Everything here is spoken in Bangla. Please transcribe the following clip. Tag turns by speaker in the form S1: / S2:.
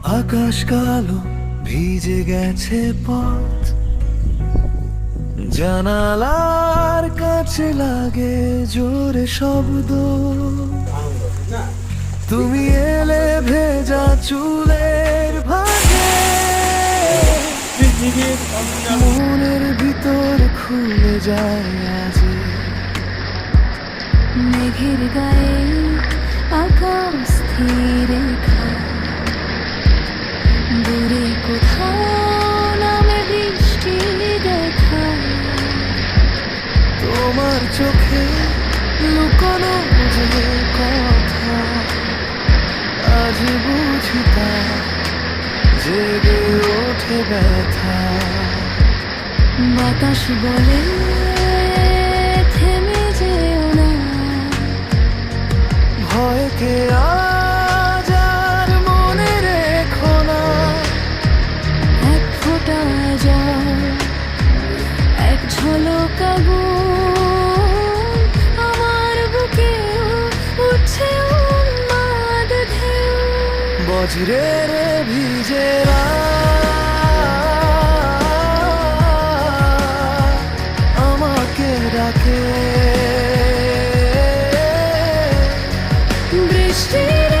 S1: আকাশ কালো ভিজে গেছে পথ, জানালার কাছে লাগে জোরে শব্দ। তুমি এলে ভেজা চুলের ভাঁজে, মনের ভিতর খুলে যায় আজ।
S2: মেঘের গায়ে আকাশ স্থির রেখা, দূরে কোথাও নামে বৃষ্টি দেখা।
S1: তোমার চোখে লুকোনো যে কথা, আজ বুঝি তা জেগে ওঠে ব্যথা।
S2: বাতাস বলে থেমে যেও না,
S1: ভয়কে আজ আর মনে রেখো না।
S2: এক ফোঁটা জল, এক ঝলক আগুন, আমার বুকে উঠছে উন্মাদ ঢেউ।
S1: বজ্রের ভিজে আমাকে ডাকে।
S2: বৃষ্টির